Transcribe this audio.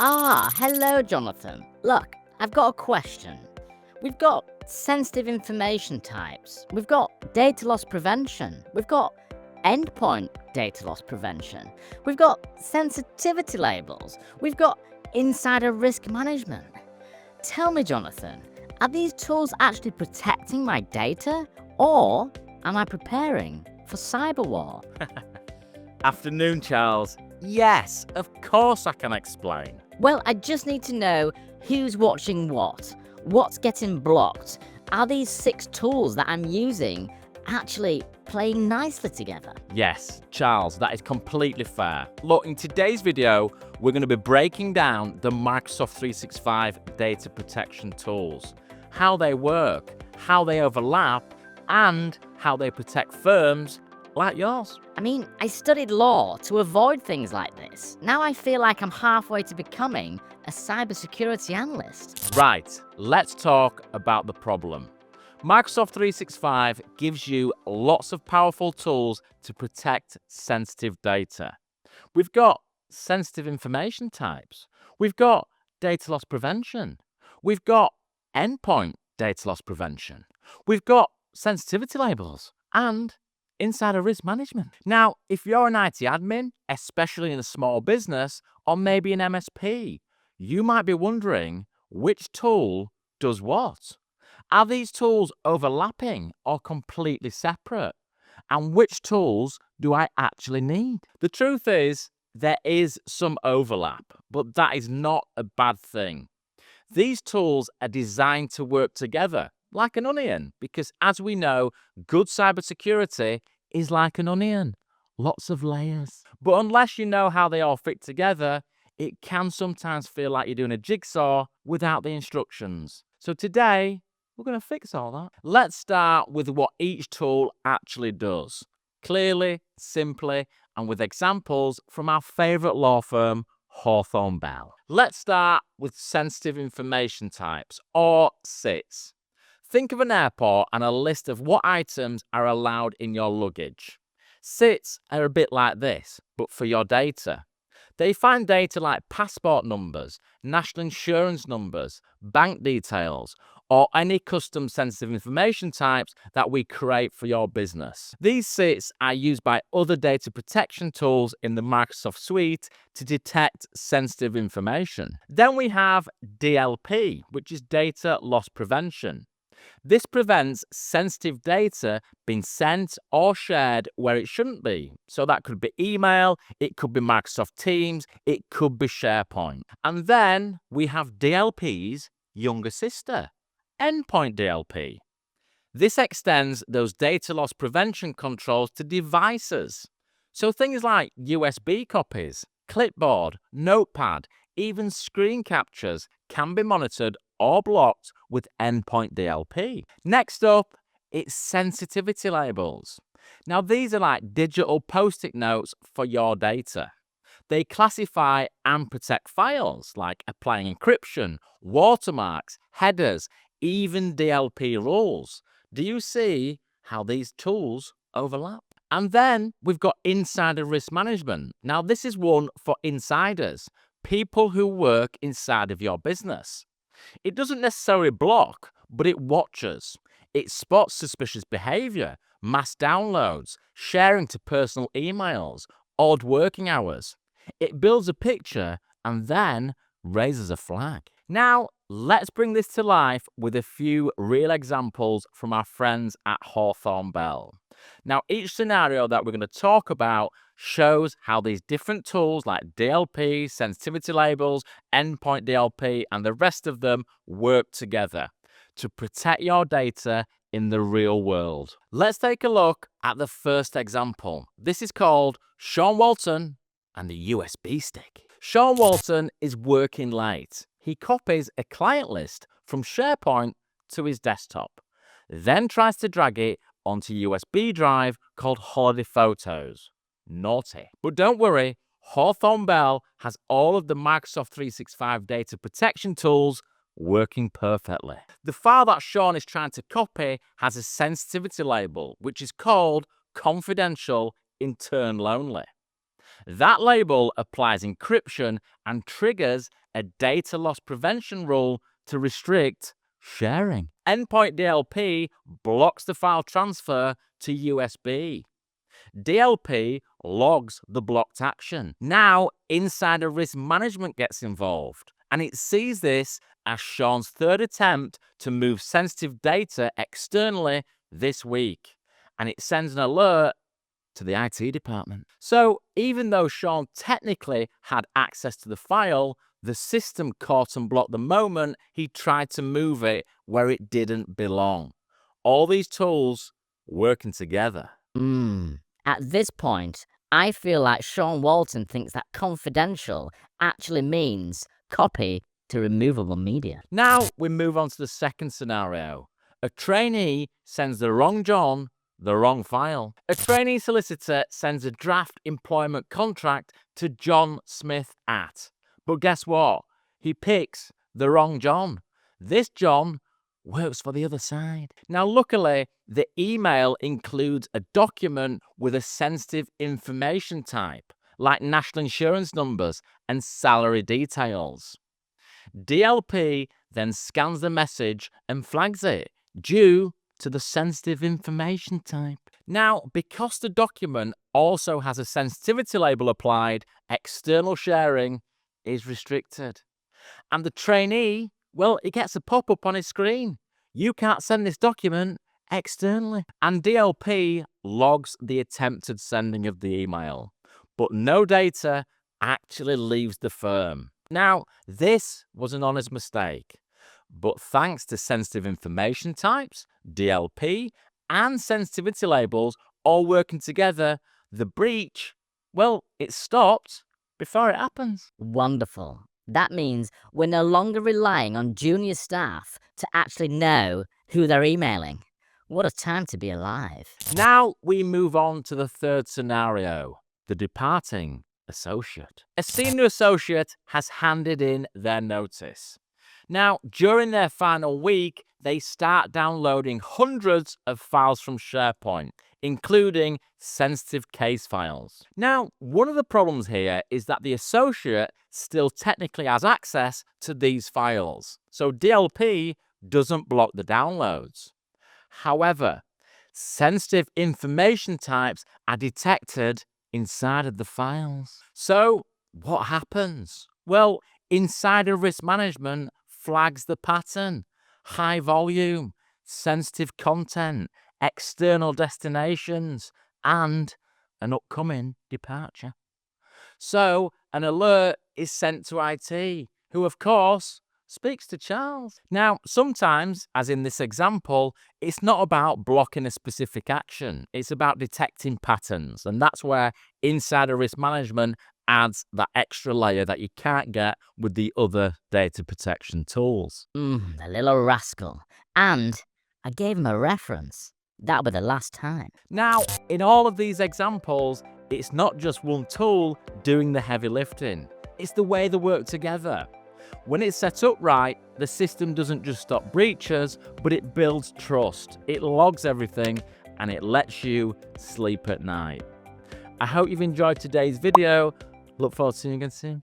Hello, Jonathan. Look, I've got a question. We've got sensitive information types. We've got data loss prevention. We've got endpoint data loss prevention. We've got sensitivity labels. We've got insider risk management. Tell me, Jonathan, are these tools actually protecting my data, or am I preparing for cyber war? Afternoon, Charles. Yes, of course I can explain. Well, I just need to know who's watching what, what's getting blocked. Are these 6 tools that I'm using actually playing nicely together? Yes, Charles, that is completely fair. Look, in today's video, we're going to be breaking down the Microsoft 365 data protection tools, how they work, how they overlap, and how they protect firms like yours. I mean, I studied law to avoid things like this. Now I feel like I'm halfway to becoming a cybersecurity analyst. Right, let's talk about the problem. Microsoft 365 gives you lots of powerful tools to protect sensitive data. We've got sensitive information types. We've got data loss prevention. We've got endpoint data loss prevention. We've got sensitivity labels and insider risk management. Now, if you're an IT admin, especially in a small business or maybe an MSP, you might be wondering which tool does what. Are these tools overlapping or completely separate? And which tools do I actually need? The truth is, there is some overlap, but that is not a bad thing. These tools are designed to work together like an onion, because as we know, good cybersecurity is like an onion, lots of layers. But unless you know how they all fit together, it can sometimes feel like you're doing a jigsaw without the instructions. So today, we're going to fix all that. Let's start with what each tool actually does. Clearly, simply, and with examples from our favourite law firm, Hawthorne Bell. Let's start with sensitive information types, or SITs. Think of an airport and a list of what items are allowed in your luggage. SITs are a bit like this, but for your data. They find data like passport numbers, national insurance numbers, bank details, or any custom sensitive information types that we create for your business. These SITs are used by other data protection tools in the Microsoft suite to detect sensitive information. Then we have DLP, which is data loss prevention. This prevents sensitive data being sent or shared where it shouldn't be. So that could be email, it could be Microsoft Teams, it could be SharePoint. And then we have DLP's younger sister, Endpoint DLP. This extends those data loss prevention controls to devices. So things like USB copies, clipboard, notepad, even screen captures can be monitored or blocked with Endpoint DLP. Next up, it's sensitivity labels. Now these are like digital post-it notes for your data. They classify and protect files like applying encryption, watermarks, headers, even DLP rules. Do you see how these tools overlap? And then we've got insider risk management. Now this is one for insiders, people who work inside of your business. It doesn't necessarily block, but it watches. It spots suspicious behavior, mass downloads, sharing to personal emails, odd working hours. It builds a picture and then raises a flag. Now, let's bring this to life with a few real examples from our friends at Hawthorne Bell. Now, each scenario that we're going to talk about shows how these different tools like DLP, sensitivity labels, endpoint DLP, and the rest of them work together to protect your data in the real world. Let's take a look at the first example. This is called Sean Walton and the USB stick. Sean Walton is working late. He copies a client list from SharePoint to his desktop, then tries to drag it onto a USB drive called Holiday Photos. Naughty. But don't worry, Hawthorne Bell has all of the Microsoft 365 data protection tools working perfectly. The file that Sean is trying to copy has a sensitivity label, which is called confidential intern only. That label applies encryption and triggers a data loss prevention rule to restrict sharing. Endpoint DLP blocks the file transfer to USB. DLP logs the blocked action. Now, insider risk management gets involved, and it sees this as Sean's third attempt to move sensitive data externally this week, and it sends an alert to the IT department. So, even though Sean technically had access to the file, the system caught and blocked the moment he tried to move it where it didn't belong. All these tools working together. At this point, I feel like Sean Walton thinks that confidential actually means copy to removable media. Now we move on to the second scenario. A trainee sends the wrong John the wrong file. A trainee solicitor sends a draft employment contract to John Smith at. But guess what? He picks the wrong John. This John works for the other side. Now, luckily, the email includes a document with a sensitive information type, like national insurance numbers and salary details. DLP then scans the message and flags it due to the sensitive information type. Now, because the document also has a sensitivity label applied, external sharing is restricted. And the trainee, well, it gets a pop-up on his screen. You can't send this document externally. And DLP logs the attempted sending of the email, but no data actually leaves the firm. Now, this was an honest mistake, but thanks to sensitive information types, DLP, and sensitivity labels all working together, the breach, well, it stopped before it happens. Wonderful. That means we're no longer relying on junior staff to actually know who they're emailing. What a time to be alive. Now we move on to the third scenario, the departing associate. A senior associate has handed in their notice. Now, during their final week, they start downloading hundreds of files from SharePoint, including sensitive case files. Now, one of the problems here is that the associate still technically has access to these files, so DLP doesn't block the downloads. However, sensitive information types are detected inside of the files. So, what happens? Well, insider risk management flags the pattern: high volume, sensitive content, external destinations, and an upcoming departure. So, an alert is sent to IT, who, of course, speaks to Charles. Now, sometimes, as in this example, it's not about blocking a specific action. It's about detecting patterns. And that's where insider risk management adds that extra layer that you can't get with the other data protection tools. The little rascal. And I gave him a reference. That'll be the last time. Now, in all of these examples, it's not just one tool doing the heavy lifting. It's the way they work together. When it's set up right, the system doesn't just stop breaches, but it builds trust. It logs everything and it lets you sleep at night. I hope you've enjoyed today's video. Look forward to seeing you again soon.